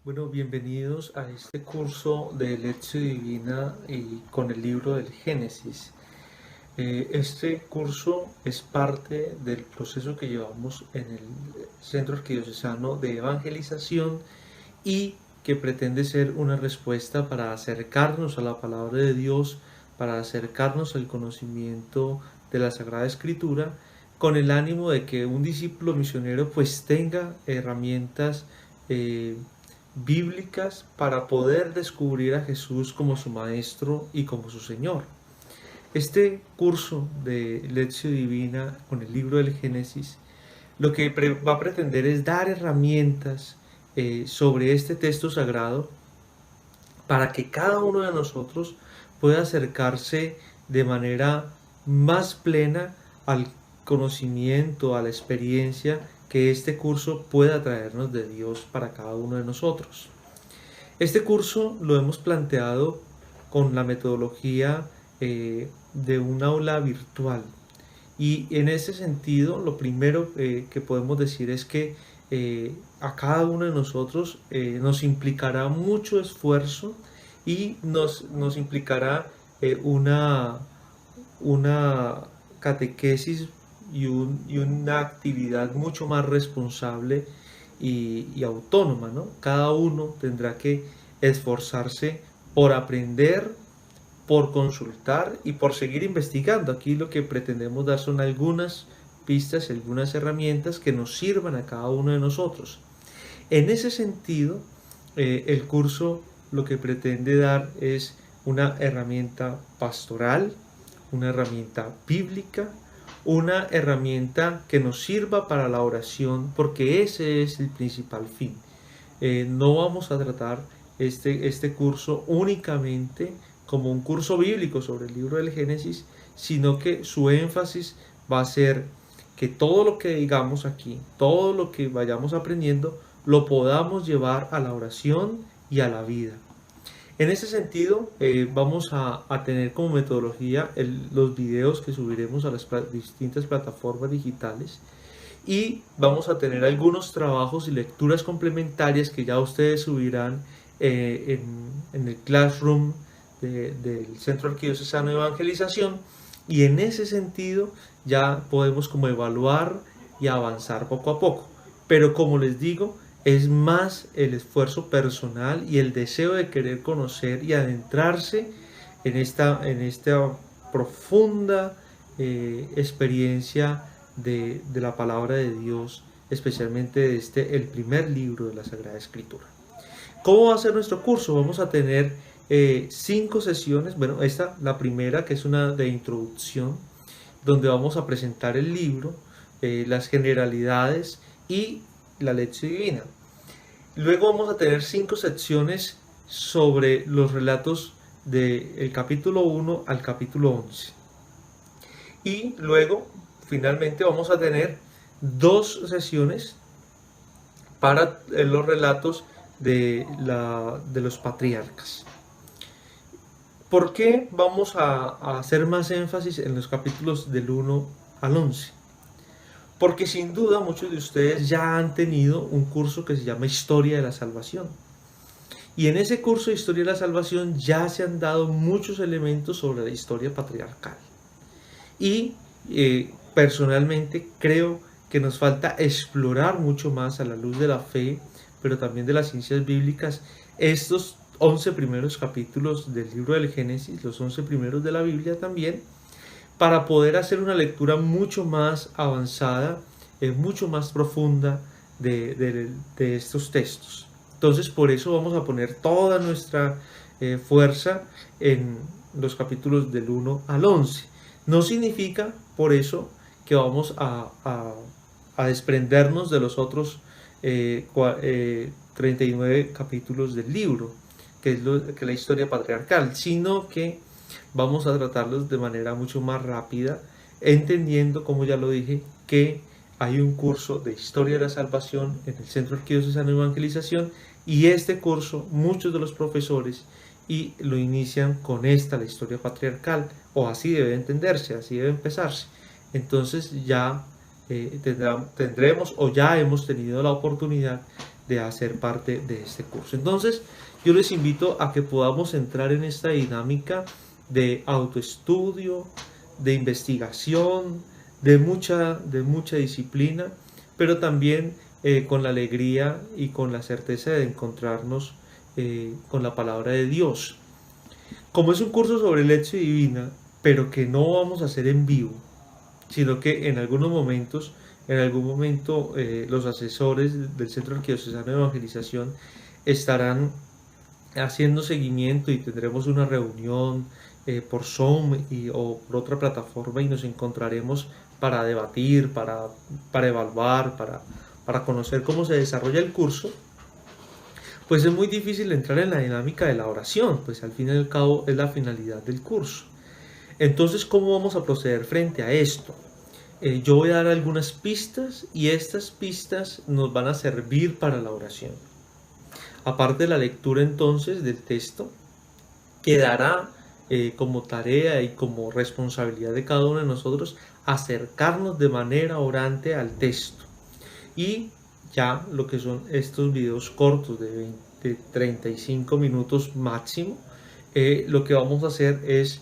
Bueno, bienvenidos a este curso de Lección Divina y con el libro del Génesis. Este curso es parte del proceso que llevamos en el Centro Arquidiocesano de Evangelización y que pretende ser una respuesta para acercarnos a la palabra de Dios, para acercarnos al conocimiento de la Sagrada Escritura, con el ánimo de que un discípulo misionero pues tenga herramientas bíblicas para poder descubrir a Jesús como su Maestro y como su Señor. Este curso de Lección Divina con el libro del Génesis lo que va a pretender es dar herramientas sobre este texto sagrado para que cada uno de nosotros pueda acercarse de manera más plena al conocimiento, a la experiencia que este curso pueda traernos de Dios para cada uno de nosotros. Este curso lo hemos planteado con la metodología de un aula virtual. Y en ese sentido, lo primero que podemos decir es que a cada uno de nosotros nos implicará mucho esfuerzo y nos implicará una catequesis y una actividad mucho más responsable y autónoma, ¿no? Cada uno tendrá que esforzarse por aprender, por consultar y por seguir investigando. Aquí lo que pretendemos dar son algunas pistas, algunas herramientas que nos sirvan a cada uno de nosotros. En ese sentido, el curso lo que pretende dar es una herramienta pastoral, una herramienta bíblica, una herramienta que nos sirva para la oración, porque ese es el principal fin. No vamos a tratar este curso únicamente como un curso bíblico sobre el libro del Génesis, sino que su énfasis va a ser que todo lo que digamos aquí, todo lo que vayamos aprendiendo, lo podamos llevar a la oración y a la vida. En ese sentido, vamos a tener como metodología los videos que subiremos a las distintas plataformas digitales y vamos a tener algunos trabajos y lecturas complementarias que ya ustedes subirán en el Classroom del Centro Arquidiocesano de Evangelización, y en ese sentido ya podemos como evaluar y avanzar poco a poco. Pero como les digo, es más el esfuerzo personal y el deseo de querer conocer y adentrarse en esta profunda experiencia de la palabra de Dios, especialmente de el primer libro de la Sagrada Escritura. ¿Cómo va a ser nuestro curso? Vamos a tener 5 sesiones. Bueno, la primera, que es una de introducción, donde vamos a presentar el libro, las generalidades y la lección divina. Luego vamos a tener 5 secciones sobre los relatos del capítulo 1 al capítulo 11. Y luego, finalmente, vamos a tener 2 sesiones para los relatos de los patriarcas. ¿Por qué vamos a hacer más énfasis en los capítulos del 1 al 11? Porque sin duda muchos de ustedes ya han tenido un curso que se llama Historia de la Salvación. Y en ese curso de Historia de la Salvación ya se han dado muchos elementos sobre la historia patriarcal. Y personalmente creo que nos falta explorar mucho más a la luz de la fe, pero también de las ciencias bíblicas, estos 11 primeros capítulos del libro del Génesis, los 11 primeros de la Biblia también, para poder hacer una lectura mucho más avanzada, mucho más profunda de estos textos. Entonces, por eso vamos a poner toda nuestra fuerza en los capítulos del 1 al 11. No significa, por eso, que vamos a desprendernos de los otros 39 capítulos del libro, que es la historia patriarcal, sino que vamos a tratarlos de manera mucho más rápida, entendiendo, como ya lo dije, que hay un curso de Historia de la Salvación en el Centro Arquidiocesano de Evangelización, y este curso, muchos de los profesores y lo inician con la historia patriarcal, o así debe entenderse, así debe empezarse. Entonces ya tendremos o ya hemos tenido la oportunidad de hacer parte de este curso. Entonces, yo les invito a que podamos entrar en esta dinámica de autoestudio, de investigación, de mucha disciplina, pero también con la alegría y con la certeza de encontrarnos con la palabra de Dios. Como es un curso sobre Lectio Divina, pero que no vamos a hacer en vivo, sino que en algún momento los asesores del Centro Arquidiocesano de Evangelización estarán haciendo seguimiento y tendremos una reunión por Zoom o por otra plataforma y nos encontraremos para debatir, para evaluar, para conocer cómo se desarrolla el curso. Pues es muy difícil entrar en la dinámica de la oración, pues al fin y al cabo es la finalidad del curso. Entonces, ¿cómo vamos a proceder frente a esto? Yo voy a dar algunas pistas y estas pistas nos van a servir para la oración. Aparte de la lectura entonces del texto, quedará como tarea y como responsabilidad de cada uno de nosotros acercarnos de manera orante al texto. Y ya lo que son estos videos cortos de 35 minutos máximo, lo que vamos a hacer es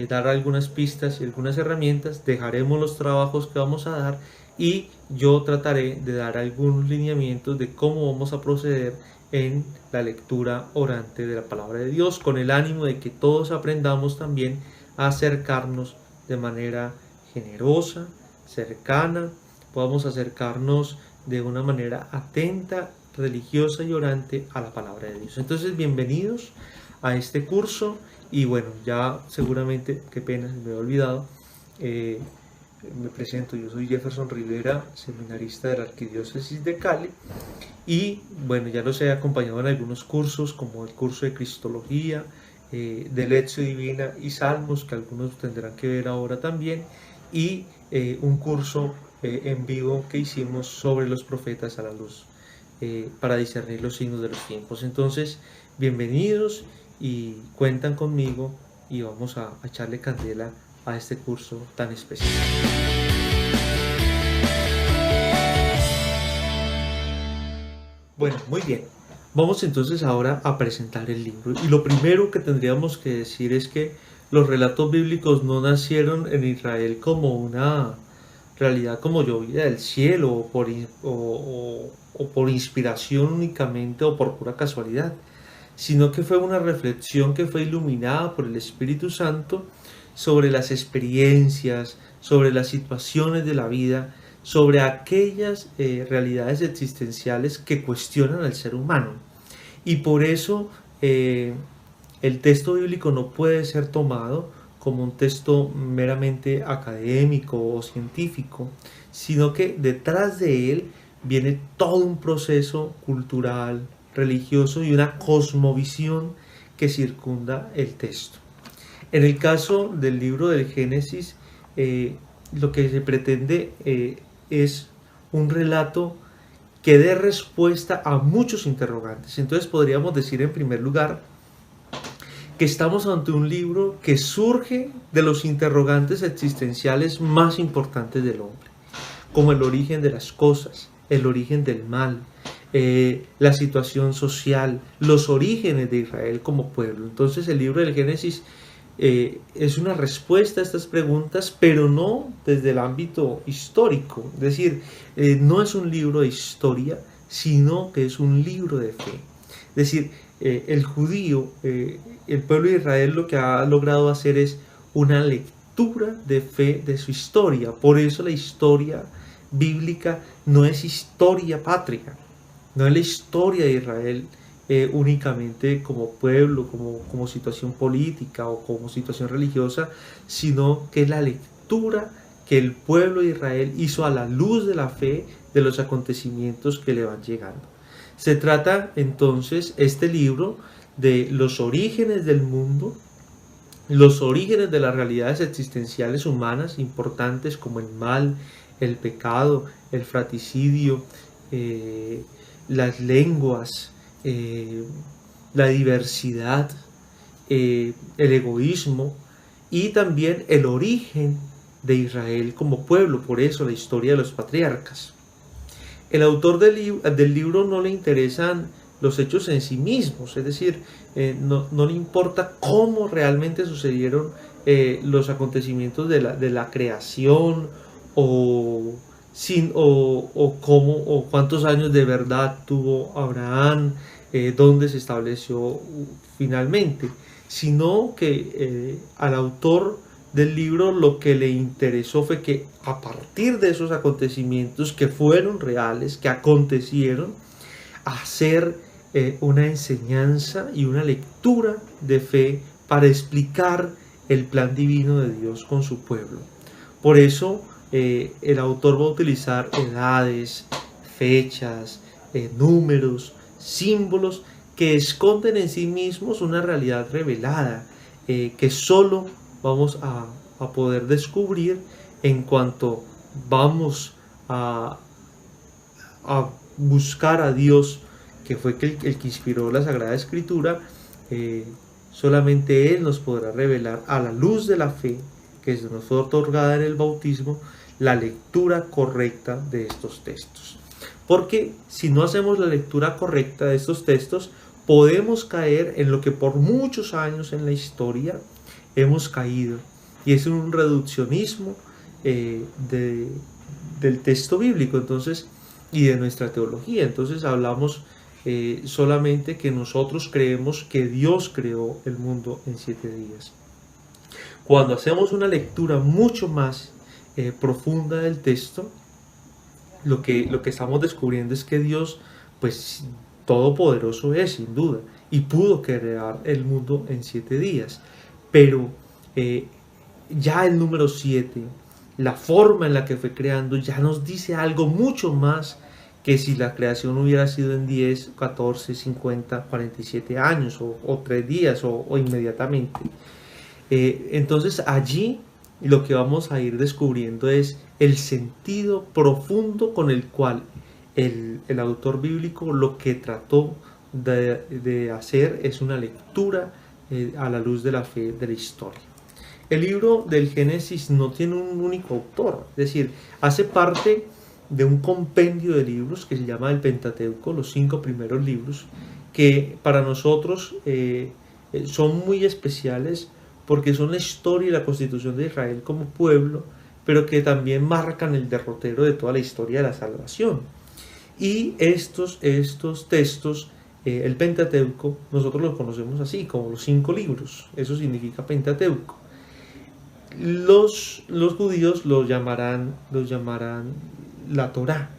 dar algunas pistas y algunas herramientas, dejaremos los trabajos que vamos a dar y yo trataré de dar algunos lineamientos de cómo vamos a proceder en la lectura orante de la palabra de Dios, con el ánimo de que todos aprendamos también a acercarnos de manera generosa, cercana, podamos acercarnos de una manera atenta, religiosa y orante a la palabra de Dios. Entonces, bienvenidos a este curso y bueno, ya seguramente, qué pena, se me he olvidado, me presento, yo soy Jefferson Rivera, seminarista de la Arquidiócesis de Cali y bueno, ya los he acompañado en algunos cursos como el curso de Cristología, de Lectio Divina y Salmos, que algunos tendrán que ver ahora también, y un curso en vivo que hicimos sobre los profetas a la luz para discernir los signos de los tiempos. Entonces, bienvenidos y cuentan conmigo y vamos a echarle candela a este curso tan especial. Bueno, muy bien. Vamos entonces ahora a presentar el libro. Y lo primero que tendríamos que decir es que los relatos bíblicos no nacieron en Israel como una realidad como llovida del cielo o por inspiración únicamente o por pura casualidad, sino que fue una reflexión que fue iluminada por el Espíritu Santo sobre las experiencias, sobre las situaciones de la vida, sobre aquellas realidades existenciales que cuestionan al ser humano. Y por eso el texto bíblico no puede ser tomado como un texto meramente académico o científico, sino que detrás de él viene todo un proceso cultural, religioso y una cosmovisión que circunda el texto. En el caso del libro del Génesis, lo que se pretende es un relato que dé respuesta a muchos interrogantes. Entonces podríamos decir en primer lugar que estamos ante un libro que surge de los interrogantes existenciales más importantes del hombre, como el origen de las cosas, el origen del mal, la situación social, los orígenes de Israel como pueblo. Entonces el libro del Génesis es una respuesta a estas preguntas, pero no desde el ámbito histórico. Es decir, no es un libro de historia, sino que es un libro de fe. Es decir, el judío, el pueblo de Israel lo que ha logrado hacer es una lectura de fe de su historia. Por eso la historia bíblica no es historia patria, no es la historia de Israel únicamente como pueblo, como situación política o como situación religiosa, sino que es la lectura que el pueblo de Israel hizo a la luz de la fe de los acontecimientos que le van llegando. Se trata entonces este libro de los orígenes del mundo, los orígenes de las realidades existenciales humanas importantes como el mal, el pecado, el fratricidio, las lenguas, la diversidad, el egoísmo y también el origen de Israel como pueblo, por eso la historia de los patriarcas. El autor del libro no le interesan los hechos en sí mismos, es decir, no le importa cómo realmente sucedieron los acontecimientos de la creación o, o cuántos años de verdad tuvo Abraham, dónde se estableció finalmente, sino que al autor del libro lo que le interesó fue que a partir de esos acontecimientos que fueron reales, que acontecieron, hacer una enseñanza y una lectura de fe para explicar el plan divino de Dios con su pueblo. Por eso el autor va a utilizar edades, fechas, números, símbolos que esconden en sí mismos una realidad revelada que solo vamos a poder descubrir en cuanto vamos a buscar a Dios, que fue el que inspiró la Sagrada Escritura. Solamente Él nos podrá revelar a la luz de la fe que se nos fue otorgada en el bautismo la lectura correcta de estos textos. Porque si no hacemos la lectura correcta de estos textos, podemos caer en lo que por muchos años en la historia hemos caído, y es un reduccionismo del texto bíblico, entonces, y de nuestra teología. Entonces hablamos solamente que nosotros creemos que Dios creó el mundo en 7 días. Cuando hacemos una lectura mucho más profunda del texto, lo que estamos descubriendo es que Dios, pues, todopoderoso es, sin duda, y pudo crear el mundo en 7 días. Pero ya el número 7, la forma en la que fue creando, ya nos dice algo mucho más que si la creación hubiera sido en 10, 14, 50, 47 años o 3 días o inmediatamente. Entonces allí lo que vamos a ir descubriendo es el sentido profundo con el cual el autor bíblico lo que trató de hacer es una lectura a la luz de la fe de la historia. El libro del Génesis no tiene un único autor, es decir, hace parte de un compendio de libros que se llama el Pentateuco, los 5 primeros libros, que para nosotros son muy especiales porque son la historia y la constitución de Israel como pueblo, pero que también marcan el derrotero de toda la historia de la salvación. Y estos textos, el Pentateuco, nosotros los conocemos así, como los 5 libros, eso significa Pentateuco. Los judíos los llamarán la Torá,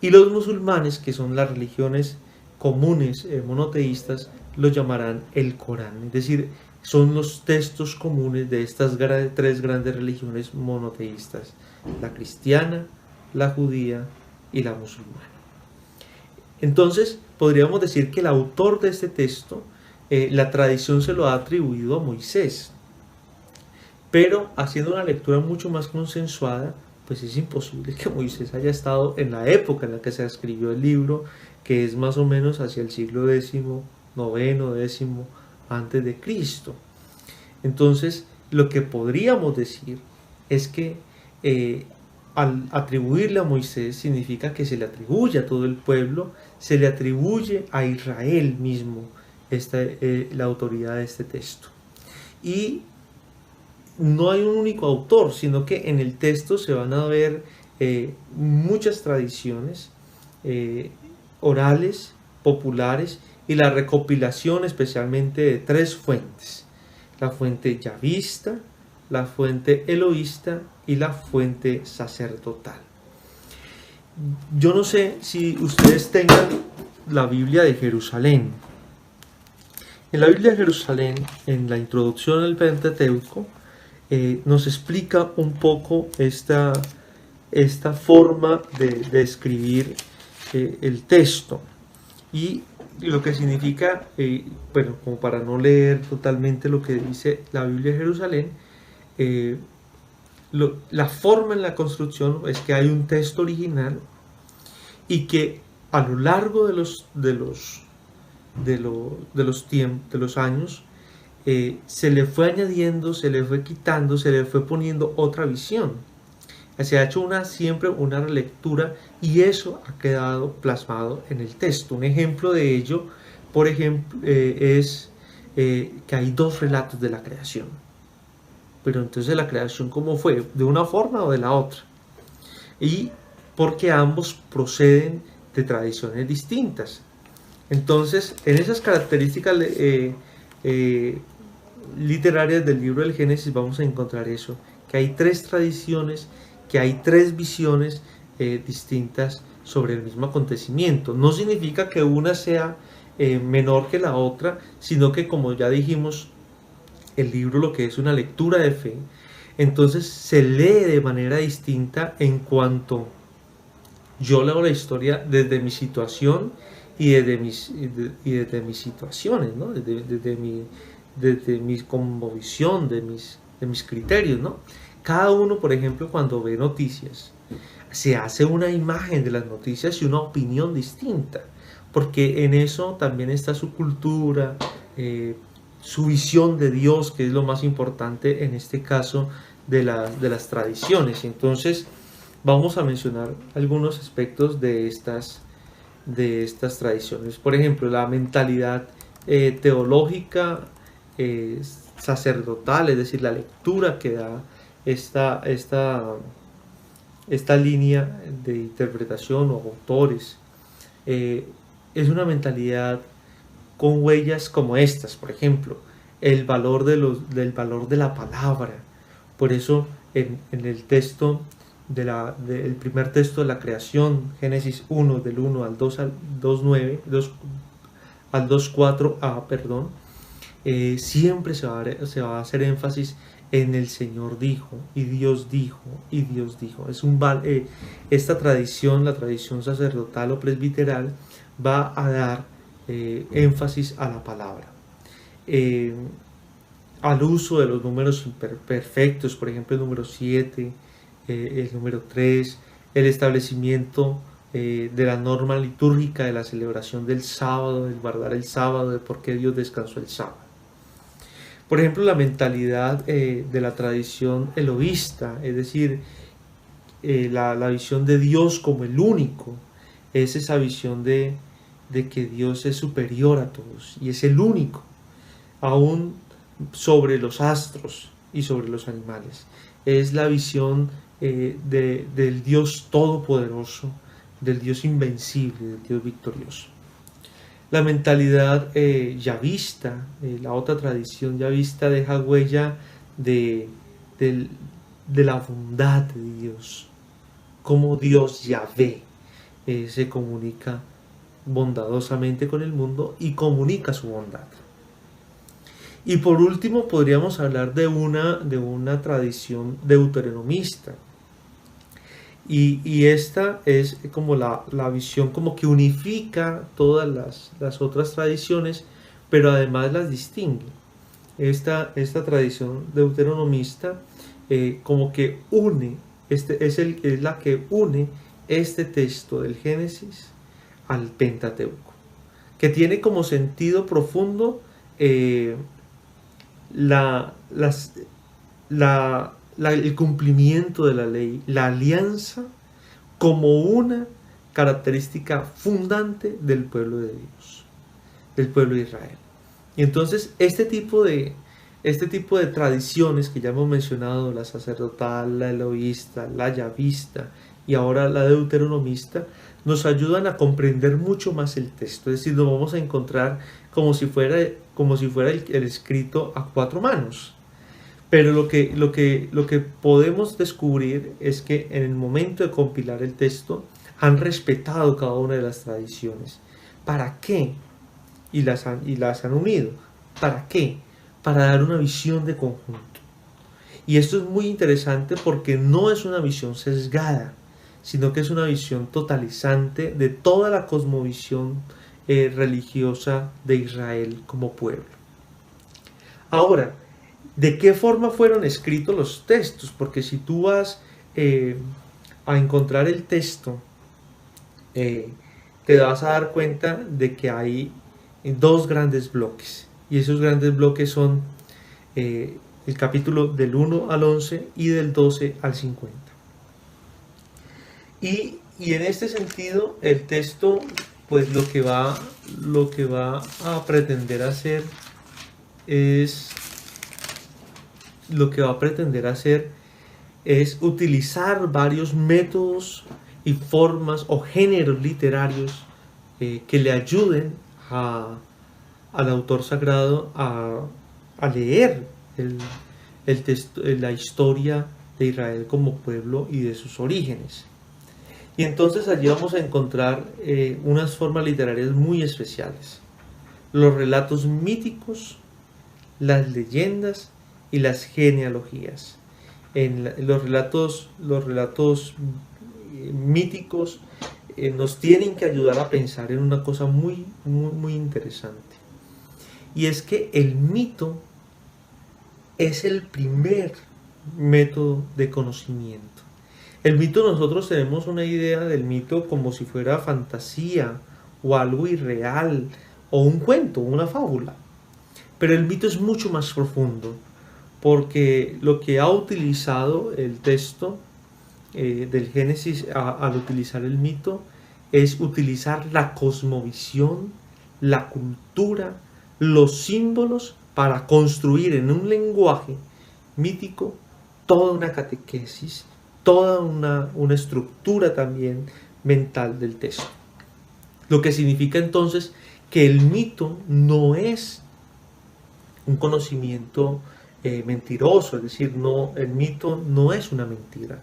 y los musulmanes, que son las religiones comunes monoteístas, los llamarán el Corán, es decir, son los textos comunes de estas 3 grandes religiones monoteístas: la cristiana, la judía y la musulmana. Entonces podríamos decir que el autor de este texto, la tradición se lo ha atribuido a Moisés, pero haciendo una lectura mucho más consensuada, pues es imposible que Moisés haya estado en la época en la que se escribió el libro, que es más o menos hacia el siglo X, X antes de Cristo. Entonces, lo que podríamos decir es que al atribuirle a Moisés significa que se le atribuye a todo el pueblo, se le atribuye a Israel mismo la autoridad de este texto. Y no hay un único autor, sino que en el texto se van a ver muchas tradiciones orales, populares, y la recopilación especialmente de 3 fuentes: la fuente yavista, la fuente eloísta y la fuente sacerdotal. Yo no sé si ustedes tengan la Biblia de Jerusalén. En la Biblia de Jerusalén, en la introducción al Pentateuco, nos explica un poco esta forma de escribir el texto, y lo que significa, bueno, como para no leer totalmente lo que dice la Biblia de Jerusalén, la forma en la construcción es que hay un texto original y que a lo largo de los años se le fue añadiendo, se le fue quitando, se le fue poniendo otra visión. Se ha hecho siempre una relectura y eso ha quedado plasmado en el texto. Un ejemplo de ello, por ejemplo, es que hay dos relatos de la creación. Pero entonces la creación, ¿cómo fue? ¿De una forma o de la otra? Y porque ambos proceden de tradiciones distintas. Entonces, en esas características literarias del libro del Génesis vamos a encontrar eso, que hay tres tradiciones, que hay tres visiones distintas sobre el mismo acontecimiento. No significa que una sea menor que la otra, sino que, como ya dijimos, el libro lo que es una lectura de fe, entonces se lee de manera distinta en cuanto yo leo la historia desde mi situación y desde mis situaciones, ¿no? Desde mi conmovisión, de mis criterios, ¿no? Cada uno, por ejemplo, cuando ve noticias, se hace una imagen de las noticias y una opinión distinta, porque en eso también está su cultura, su visión de Dios, que es lo más importante en este caso de las tradiciones. Entonces, vamos a mencionar algunos aspectos de estas tradiciones. Por ejemplo, la mentalidad teológica, sacerdotal, es decir, la lectura que da esta línea de interpretación o autores, es una mentalidad con huellas como estas. Por ejemplo, el valor del valor de la palabra. Por eso en el texto del primer texto de la creación, Génesis 1, del 1 al 2 al 2.9, al 2.4a, perdón, siempre se va a hacer énfasis en el Señor dijo, y Dios dijo, y Dios dijo. Esta tradición, la tradición sacerdotal o presbiteral, va a dar énfasis a la palabra. Al uso de los números perfectos, por ejemplo el número 7, el número 3, el establecimiento de la norma litúrgica de la celebración del sábado, del guardar el sábado, de por qué Dios descansó el sábado. Por ejemplo, la mentalidad de la tradición elohista, es decir, la visión de Dios como el único, es esa visión de que Dios es superior a todos y es el único, aún sobre los astros y sobre los animales. Es la visión del Dios todopoderoso, del Dios invencible, del Dios victorioso. La mentalidad yavista, la otra tradición yavista, deja huella de la bondad de Dios, cómo Dios Yahvé se comunica bondadosamente con el mundo y comunica su bondad. Y por último podríamos hablar de una tradición deuteronomista. Y esta es como la visión como que unifica todas las otras tradiciones, pero además las distingue. Esta tradición deuteronomista como que une, es la que une este texto del Génesis al Pentateuco, que tiene como sentido profundo el cumplimiento de la ley, la alianza como una característica fundante del pueblo de Dios, del pueblo de Israel. Y entonces este tipo de tradiciones que ya hemos mencionado, la sacerdotal, la elohista, la yavista y ahora la deuteronomista, nos ayudan a comprender mucho más el texto. Es decir, nos vamos a encontrar como si fuera el escrito a cuatro manos. Pero lo que podemos descubrir es que en el momento de compilar el texto han respetado cada una de las tradiciones. ¿Para qué? Y las han unido. ¿Para qué? Para dar una visión de conjunto. Y esto es muy interesante porque no es una visión sesgada, sino que es una visión totalizante de toda la cosmovisión religiosa de Israel como pueblo. Ahora, ¿de qué forma fueron escritos los textos? Porque si tú vas a encontrar el texto, te vas a dar cuenta de que hay dos grandes bloques. Y esos grandes bloques son el capítulo del 1 al 11 y del 12 al 50. Y en este sentido, el texto, pues lo que va a pretender hacer es, lo que va a pretender hacer es utilizar varios métodos y formas o géneros literarios que le ayuden al autor sagrado a leer el texto, la historia de Israel como pueblo y de sus orígenes. Y entonces allí vamos a encontrar unas formas literarias muy especiales. Los relatos míticos, las leyendas y las genealogías. En los relatos míticos nos tienen que ayudar a pensar en una cosa muy interesante. Y es que el mito es el primer método de conocimiento. El mito, nosotros tenemos una idea del mito como si fuera fantasía o algo irreal o un cuento, una fábula. Pero el mito es mucho más profundo, porque lo que ha utilizado el texto del Génesis al utilizar el mito es utilizar la cosmovisión, la cultura, los símbolos para construir en un lenguaje mítico toda una catequesis, toda una estructura también mental del texto. Lo que significa entonces que el mito no es un conocimiento mentiroso, es decir, no, el mito no es una mentira,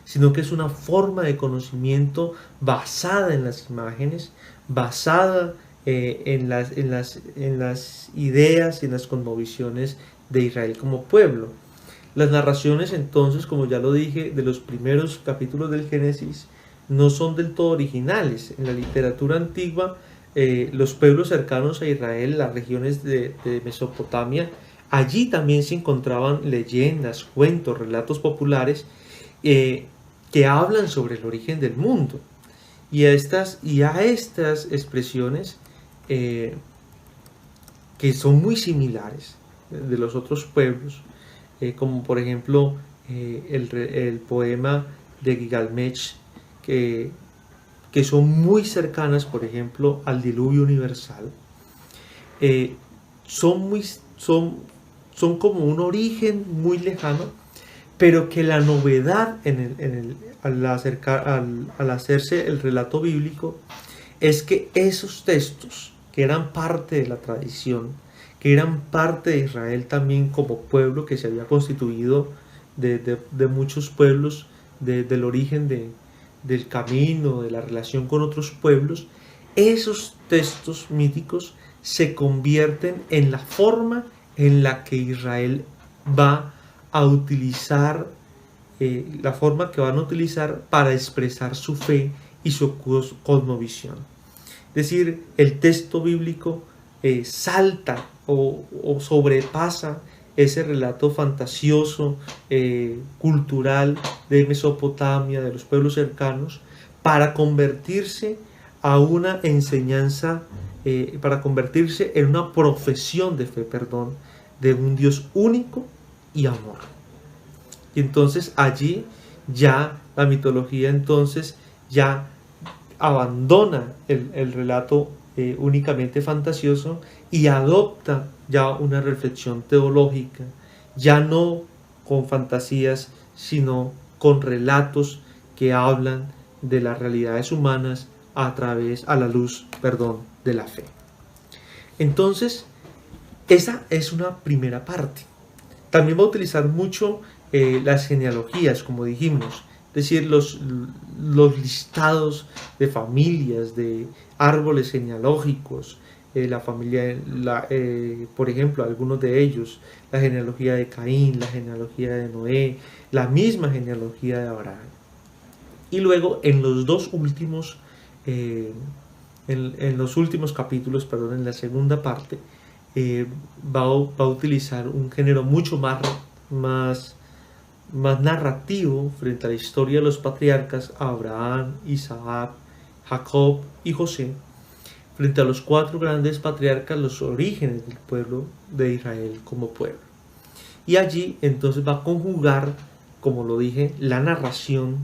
sino que es una forma de conocimiento basada en las imágenes, basada en las ideas y en las cosmovisiones de Israel como pueblo. Las narraciones entonces, como ya lo dije, de los primeros capítulos del Génesis no son del todo originales. En la literatura antigua, los pueblos cercanos a Israel, las regiones de Mesopotamia, allí también se encontraban leyendas, cuentos, relatos populares que hablan sobre el origen del mundo. Y a estas expresiones que son muy similares de los otros pueblos, como por ejemplo el poema de Gilgamesh, que son muy cercanas, por ejemplo, al diluvio universal, son como un origen muy lejano, pero que la novedad al hacerse el relato bíblico es que esos textos, que eran parte de la tradición, que eran parte de Israel también como pueblo que se había constituido de muchos pueblos, del origen del camino, de la relación con otros pueblos, esos textos míticos se convierten en la forma en la que Israel va a utilizar, la forma que van a utilizar para expresar su fe y su cosmovisión. Es decir, el texto bíblico salta o sobrepasa ese relato fantasioso, cultural de Mesopotamia, de los pueblos cercanos, para convertirse a una enseñanza, para convertirse en una profesión de fe, perdón, de un Dios único y amor. Y entonces allí ya la mitología entonces ya abandona el relato únicamente fantasioso y adopta ya una reflexión teológica, ya no con fantasías, sino con relatos que hablan de las realidades humanas a la luz, de la fe. Entonces, esa es una primera parte. También va a utilizar mucho las genealogías, como dijimos, es decir, los listados de familias, de árboles genealógicos, la familia, por ejemplo, algunos de ellos, la genealogía de Caín, la genealogía de Noé, la misma genealogía de Abraham. Y luego en los dos últimos, en los últimos capítulos, en la segunda parte, va a utilizar un género mucho más narrativo frente a la historia de los patriarcas Abraham, Isaac, Jacob y José, frente a los cuatro grandes patriarcas, los orígenes del pueblo de Israel como pueblo. Y allí entonces va a conjugar, como lo dije, la narración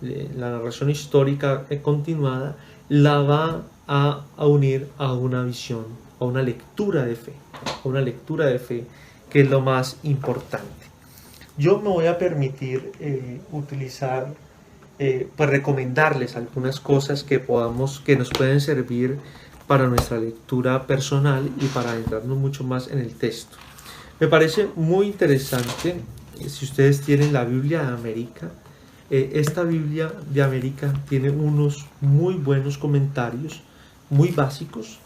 la narración histórica continuada, la va a unir a una visión, a una lectura de fe, que es lo más importante. Yo me voy a permitir utilizar, pues recomendarles algunas cosas que nos pueden servir para nuestra lectura personal y para adentrarnos mucho más en el texto. Me parece muy interesante, si ustedes tienen la Biblia de América, esta Biblia de América tiene unos muy buenos comentarios, muy básicos,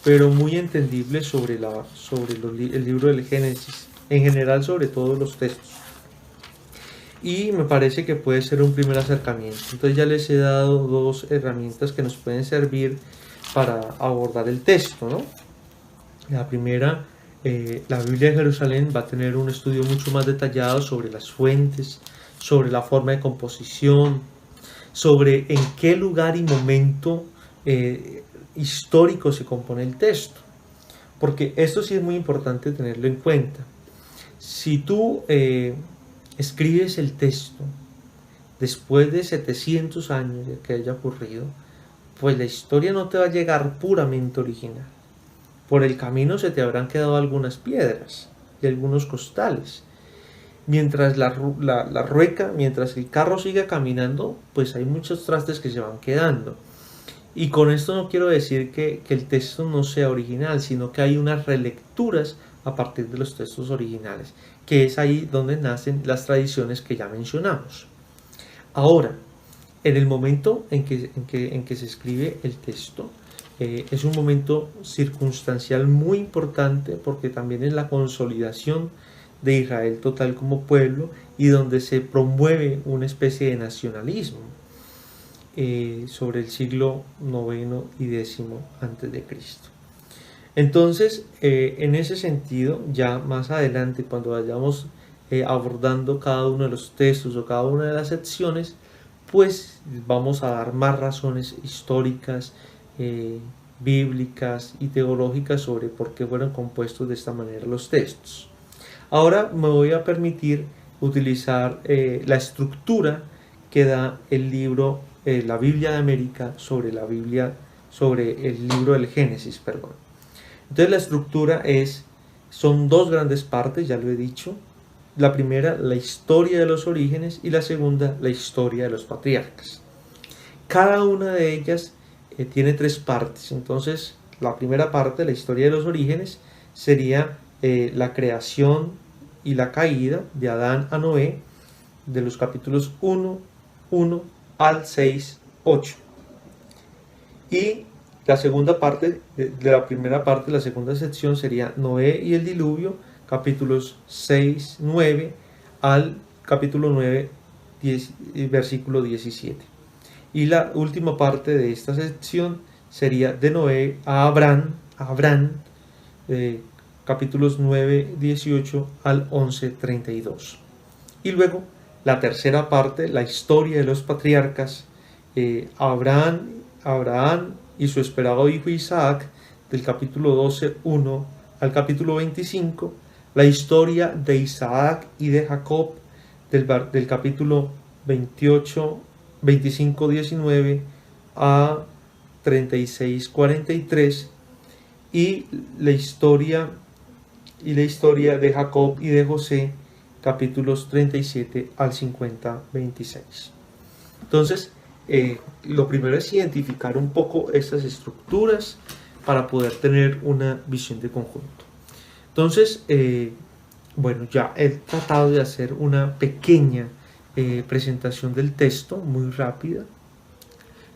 pero muy entendibles sobre el libro del Génesis, en general sobre todos los textos. Y me parece que puede ser un primer acercamiento. Entonces ya les he dado dos herramientas que nos pueden servir para abordar el texto, ¿no? La primera, la Biblia de Jerusalén va a tener un estudio mucho más detallado sobre las fuentes, sobre la forma de composición, sobre en qué lugar y momento histórico se compone el texto. Porque esto sí es muy importante tenerlo en cuenta. Si tú escribes el texto después de 700 años de que haya ocurrido, pues la historia no te va a llegar puramente original. Por el camino se te habrán quedado algunas piedras y algunos costales. Mientras mientras el carro sigue caminando, pues hay muchos trastes que se van quedando. Y con esto no quiero decir que el texto no sea original, sino que hay unas relecturas a partir de los textos originales, que es ahí donde nacen las tradiciones que ya mencionamos. Ahora, en el momento en que se escribe el texto, es un momento circunstancial muy importante, porque también es la consolidación de Israel total como pueblo y donde se promueve una especie de nacionalismo sobre el siglo IX y X antes de Cristo. Entonces, en ese sentido, ya más adelante, cuando vayamos abordando cada uno de los textos o cada una de las secciones, pues vamos a dar más razones históricas, bíblicas y teológicas sobre por qué fueron compuestos de esta manera los textos. Ahora me voy a permitir utilizar la estructura que da el libro, la Biblia de América sobre el libro del Génesis, perdón. Entonces la estructura son dos grandes partes, ya lo he dicho. La primera, la historia de los orígenes, y la segunda, la historia de los patriarcas. Cada una de ellas tiene tres partes. Entonces, la primera parte, la historia de los orígenes, sería la creación y la caída de Adán a Noé, de los capítulos 1 al 6, 8. Y la segunda parte, de la primera parte, la segunda sección sería Noé y el diluvio, capítulos 6, 9 al capítulo 9, versículo 17. Y la última parte de esta sección sería de Noé a Abraham, capítulos 9, 18 al 11, 32. Y luego la tercera parte, la historia de los patriarcas, Abraham y su esperado hijo Isaac, del capítulo 12, 1 al capítulo 25, la historia de Isaac y de Jacob, del capítulo 28, 25, 19 a 36, 43, y la historia de Jacob y de José, capítulos 37 al 50, 26. Entonces, lo primero es identificar un poco estas estructuras para poder tener una visión de conjunto. Entonces, bueno, ya he tratado de hacer una pequeña presentación del texto, muy rápida,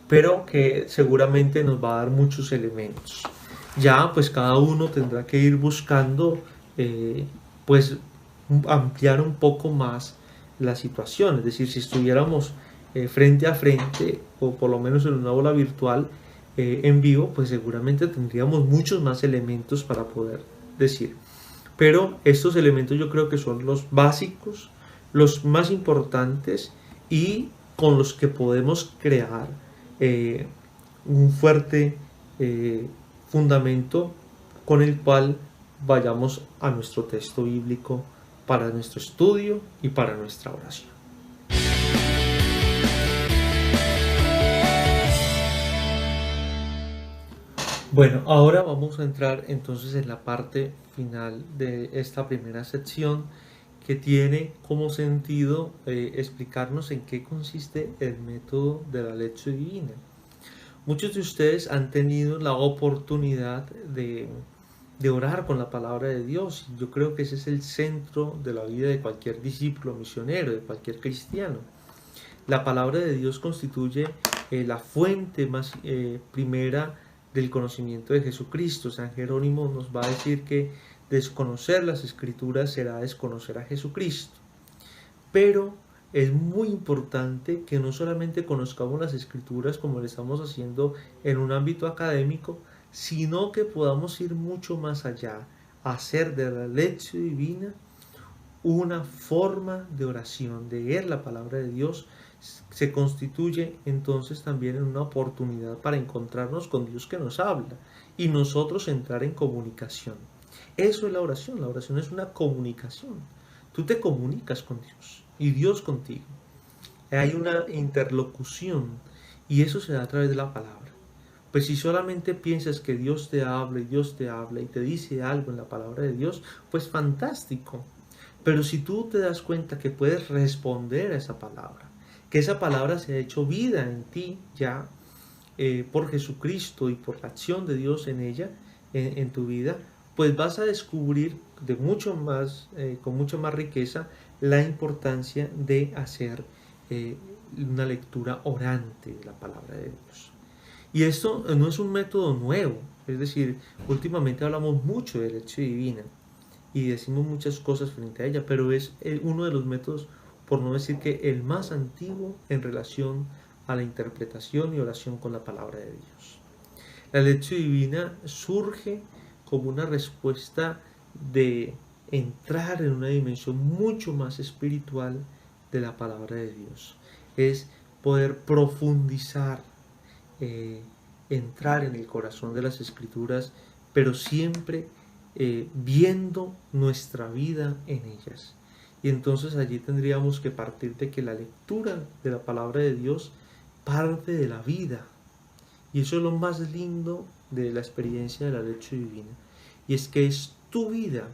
pero que seguramente nos va a dar muchos elementos. Ya pues cada uno tendrá que ir buscando pues ampliar un poco más la situación. Es decir, si estuviéramos frente a frente, o por lo menos en una aula virtual en vivo, pues seguramente tendríamos muchos más elementos para poder decir. Pero estos elementos yo creo que son los básicos, los más importantes, y con los que podemos crear un fuerte fundamento con el cual vayamos a nuestro texto bíblico para nuestro estudio y para nuestra oración. Bueno, ahora vamos a entrar entonces en la parte final de esta primera sección que tiene como sentido explicarnos en qué consiste el método de la lección divina. Muchos de ustedes han tenido la oportunidad de orar con la palabra de Dios. Yo creo que ese es el centro de la vida de cualquier discípulo misionero, de cualquier cristiano. La palabra de Dios constituye la fuente más primera del conocimiento de Jesucristo. San Jerónimo nos va a decir que desconocer las escrituras será desconocer a Jesucristo. Pero es muy importante que no solamente conozcamos las escrituras como lo estamos haciendo en un ámbito académico, sino que podamos ir mucho más allá, hacer de la lección divina una forma de oración, de leer la palabra de Dios, se constituye entonces también en una oportunidad para encontrarnos con Dios que nos habla y nosotros entrar en comunicación. Eso es la oración es una comunicación. Tú te comunicas con Dios y Dios contigo. Hay una interlocución y eso se da a través de la palabra. Pues si solamente piensas que Dios te habla y Dios te habla y te dice algo en la palabra de Dios, pues fantástico. Pero si tú te das cuenta que puedes responder a esa palabra, que esa palabra se ha hecho vida en ti ya por Jesucristo y por la acción de Dios en ella, en tu vida, pues vas a descubrir de mucho más, con mucha más riqueza la importancia de hacer una lectura orante de la palabra de Dios. Y esto no es un método nuevo, es decir, últimamente hablamos mucho de lección divina y decimos muchas cosas frente a ella, pero es uno de los métodos, por no decir que el más antiguo en relación a la interpretación y oración con la palabra de Dios. La lección divina surge como una respuesta de entrar en una dimensión mucho más espiritual de la palabra de Dios. Es poder profundizar, entrar en el corazón de las escrituras, pero siempre viendo nuestra vida en ellas. Y entonces allí tendríamos que partir de que la lectura de la palabra de Dios parte de la vida. Y eso es lo más lindo de la experiencia de la lección divina. Y es que es tu vida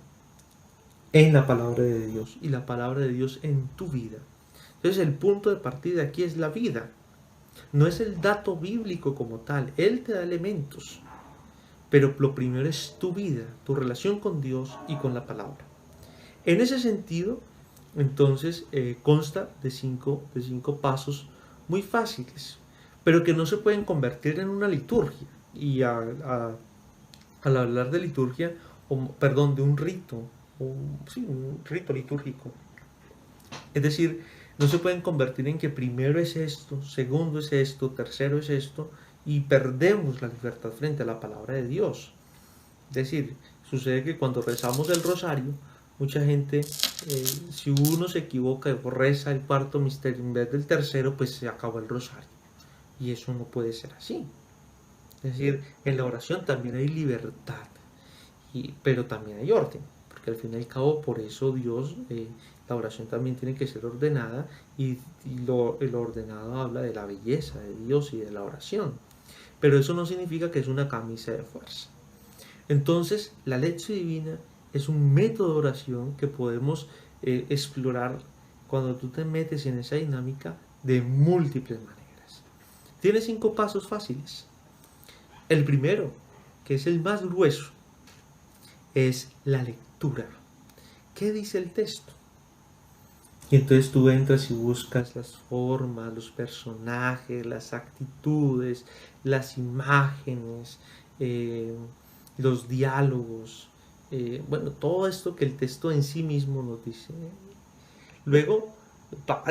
en la palabra de Dios y la palabra de Dios en tu vida. Entonces el punto de partida aquí es la vida. No es el dato bíblico como tal. Él te da elementos. Pero lo primero es tu vida, tu relación con Dios y con la palabra. En ese sentido, entonces, consta de cinco pasos muy fáciles, pero que no se pueden convertir en una liturgia. Y al hablar de liturgia, perdón, de un rito, sí, un rito litúrgico. Es decir, no se pueden convertir en que primero es esto, segundo es esto, tercero es esto, y perdemos la libertad frente a la palabra de Dios. Es decir, sucede que cuando rezamos el rosario, mucha gente, si uno se equivoca y reza el cuarto misterio en vez del tercero, pues se acabó el rosario. Y eso no puede ser así. Es decir, en la oración también hay libertad, pero también hay orden, porque al fin y al cabo por eso Dios, la oración también tiene que ser ordenada y el ordenado habla de la belleza de Dios y de la oración. Pero eso no significa que es una camisa de fuerza. Entonces, la lección divina es un método de oración que podemos explorar cuando tú te metes en esa dinámica de múltiples maneras. Tiene 5 pasos fáciles. El primero, que es el más grueso, es la lectura. ¿Qué dice el texto? Y entonces tú entras y buscas las formas, los personajes, las actitudes, las imágenes, los diálogos, bueno, todo esto que el texto en sí mismo nos dice. Luego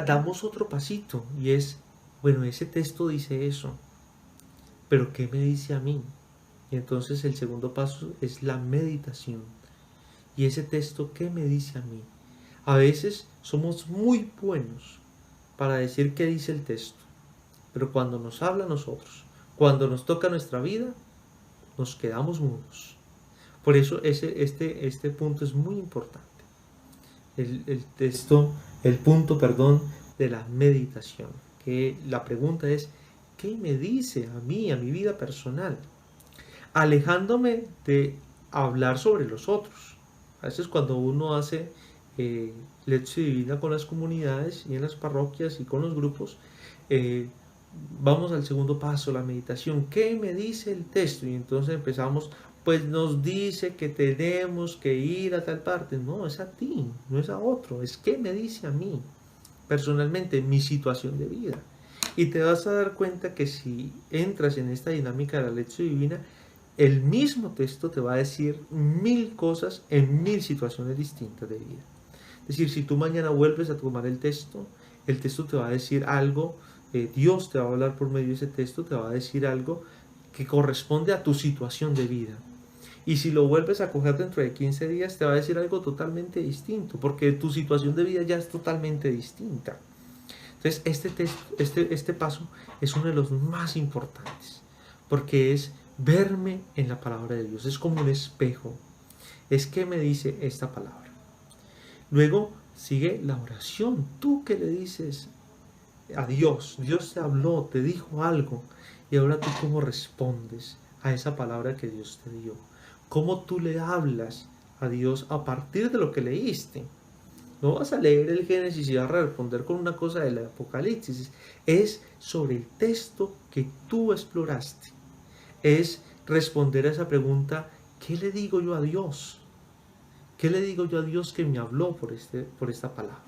damos otro pasito y es, bueno, ese texto dice eso, pero ¿qué me dice a mí? Y entonces el segundo paso es la meditación. ¿Y ese texto qué me dice a mí? A veces somos muy buenos para decir qué dice el texto, pero cuando nos habla a nosotros, cuando nos toca nuestra vida, nos quedamos mudos. Por eso este punto es muy importante. El punto, perdón, de la meditación. Que la pregunta es, ¿qué me dice a mí, a mi vida personal? alejándome de hablar sobre los otros. A veces cuando uno hace lección divina con las comunidades y en las parroquias y con los grupos, eh, vamos al segundo paso, la meditación. ¿Qué me dice el texto? Y entonces empezamos, pues nos dice que tenemos que ir a tal parte. No, es a ti, no es a otro, es que me dice a mí, personalmente, mi situación de vida. Y te vas a dar cuenta que si entras en esta dinámica de la lección divina, el mismo texto te va a decir 1000 cosas en 1000 situaciones distintas de vida. Es decir, si tú mañana vuelves a tomar el texto te va a decir algo, Dios te va a hablar por medio de ese texto, te va a decir algo que corresponde a tu situación de vida. Y si lo vuelves a coger dentro de 15 días, te va a decir algo totalmente distinto, porque tu situación de vida ya es totalmente distinta. Entonces, este paso es uno de los más importantes, porque es verme en la palabra de Dios, es como un espejo, es que me dice esta palabra. Luego sigue la oración, tú que le dices a Dios, Dios te habló, te dijo algo, y ahora tú cómo respondes a esa palabra que Dios te dio, cómo tú le hablas a Dios a partir de lo que leíste. No vas a leer el Génesis y vas a responder con una cosa del Apocalipsis. Es sobre el texto que tú exploraste. Es responder a esa pregunta, ¿qué le digo yo a Dios? ¿Qué le digo yo a Dios que me habló por esta palabra?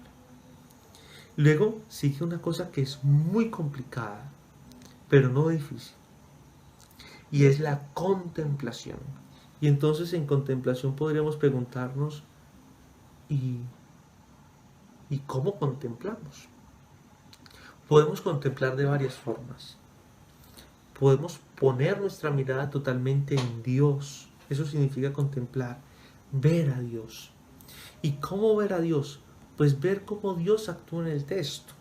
Luego sigue una cosa que es muy complicada, pero no difícil. Y es la contemplación. Y entonces en contemplación podríamos preguntarnos, ¿y cómo contemplamos? Podemos contemplar de varias formas. Podemos poner nuestra mirada totalmente en Dios. Eso significa contemplar, ver a Dios. ¿Y cómo ver a Dios? Pues ver cómo Dios actúa en el texto.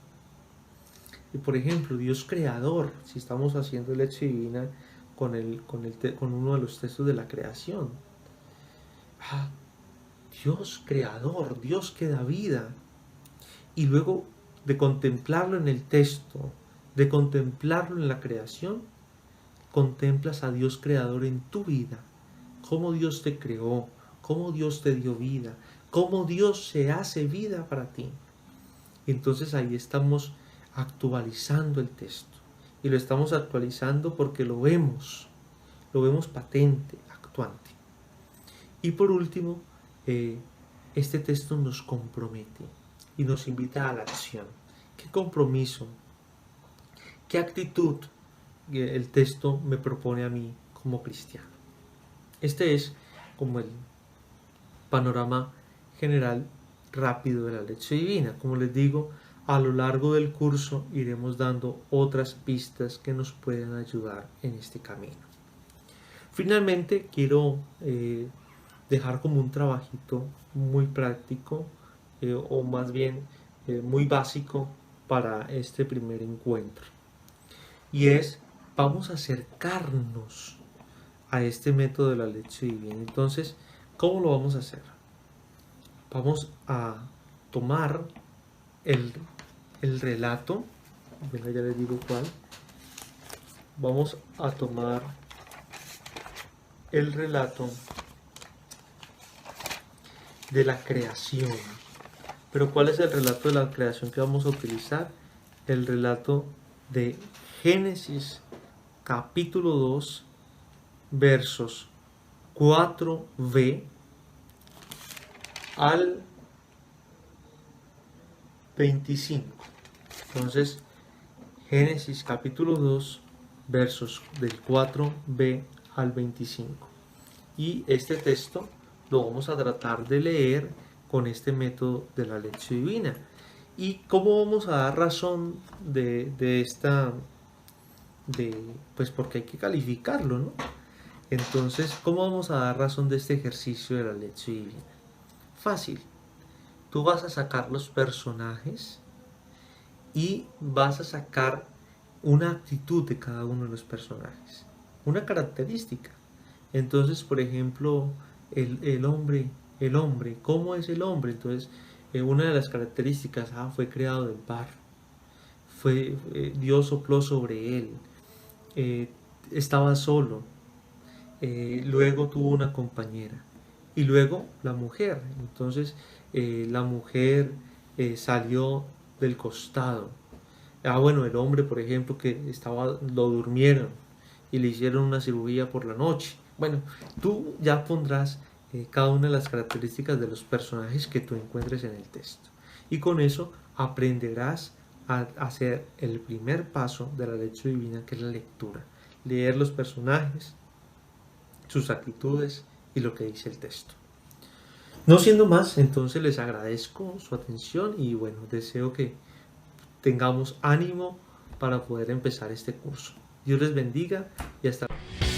Y por ejemplo, Dios creador, si estamos haciendo lección divina con uno de los textos de la creación. Dios creador, Dios que da vida. Y luego de contemplarlo en el texto, de contemplarlo en la creación, contemplas a Dios creador en tu vida, cómo Dios te creó, cómo Dios te dio vida, cómo Dios se hace vida para ti. Entonces ahí estamos actualizando el texto. Y lo estamos actualizando porque lo vemos patente, actuante. Y por último, este texto nos compromete y nos invita a la acción. ¿Qué compromiso? ¿Qué actitud el texto me propone a mí como cristiano? Este es como el panorama general rápido de la lección divina. Como les digo, a lo largo del curso iremos dando otras pistas que nos pueden ayudar en este camino. Finalmente quiero dejar como un trabajito muy práctico o más bien muy básico para este primer encuentro. Y es, vamos a acercarnos a este método de la lección divina. Entonces, ¿cómo lo vamos a hacer? Vamos a tomar el relato, venga, ya les digo cuál. Vamos a tomar el relato de la creación. Pero ¿cuál es el relato de la creación que vamos a utilizar? El relato de Génesis capítulo 2 versos 4b al 25. Entonces, Génesis capítulo 2 versos del 4b al 25. Y este texto lo vamos a tratar de leer con este método de la lección divina. ¿Y cómo vamos a dar razón de esta? Pues porque hay que calificarlo, ¿no? Entonces, ¿cómo vamos a dar razón de este ejercicio de la lección divina? Fácil. Tú vas a sacar los personajes y vas a sacar una actitud de cada uno de los personajes, una característica. Entonces, por ejemplo, el hombre, ¿cómo es el hombre? Entonces, una de las características, fue creado del barro, Dios sopló sobre él, estaba solo, luego tuvo una compañera y luego la mujer. Entonces la mujer salió del costado. Bueno, el hombre, por ejemplo, lo durmieron y le hicieron una cirugía por la noche. Bueno, tú ya pondrás cada una de las características de los personajes que tú encuentres en el texto. Y con eso aprenderás a hacer el primer paso de la lección divina, que es la lectura. Leer los personajes, sus actitudes y lo que dice el texto. No siendo más, entonces les agradezco su atención y bueno, deseo que tengamos ánimo para poder empezar este curso. Dios les bendiga y hasta luego.